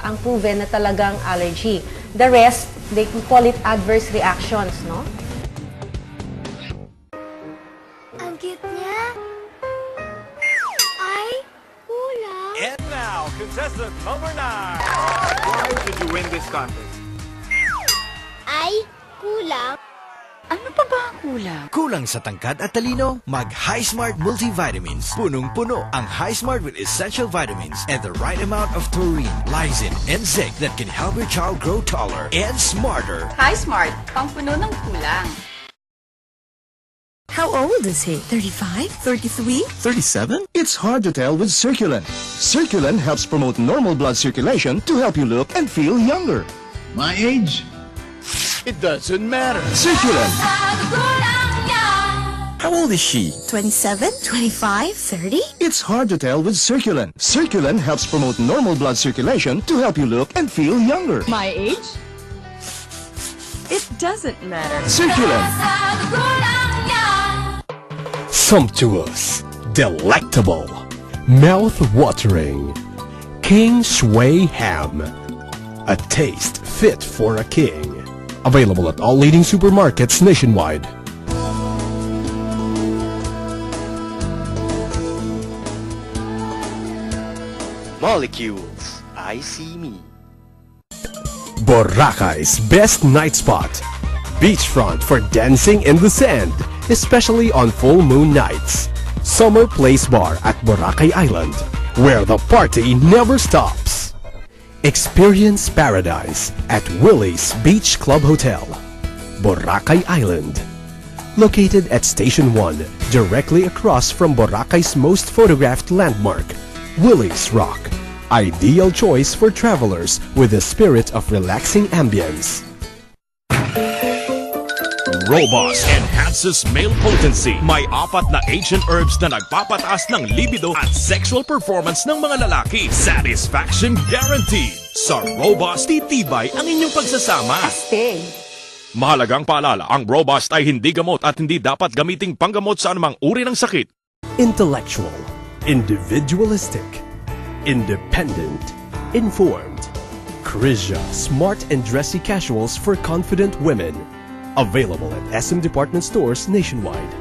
ang proven na talagang allergy. The rest, they call it adverse reactions, no? Ang cute niya. Ay, kulang. And now, contestant number 9. Why did you win this contest? Ay, kulang. Ano pa ba ang kulang? Kulang sa tangkad at talino? Mag Hi-Smart Multivitamins. Punong-puno ang Hi-Smart with essential vitamins and the right amount of taurine, lysine, and zinc that can help your child grow taller and smarter. Hi-Smart, pangpuno ng kulang. How old is he? 35? 33? 37? It's hard to tell with Circulen. Circulen helps promote normal blood circulation to help you look and feel younger. My age? It doesn't matter. Circulen. How old is she? 27? 25? 30? It's hard to tell with Circulen. Circulen helps promote normal blood circulation to help you look and feel younger. My age? It doesn't matter. Circulen. Sumptuous, delectable, mouth-watering. King Shui Ham. A taste fit for a king. Available at all leading supermarkets nationwide. Molecules, I see me. Boracay's best night spot. Beachfront for dancing in the sand, especially on full moon nights. Summer Place Bar at Boracay Island, where the party never stops. Experience paradise at Willie's Beach Club Hotel, Boracay Island. Located at Station 1, directly across from Boracay's most photographed landmark, Willie's Rock. Ideal choice for travelers with a spirit of relaxing ambience. Robust enhances male potency. May 4 na ancient herbs na nagpapataas ng libido at sexual performance ng mga lalaki. Satisfaction guaranteed. Sa Robust, titibay ang inyong pagsasama. Astig. Mahalagang paalala, ang Robust ay hindi gamot at hindi dapat gamiting panggamot sa anumang uri ng sakit. Intellectual, individualistic, independent, informed. Krizia smart and dressy casuals for confident women. Available at SM department stores nationwide.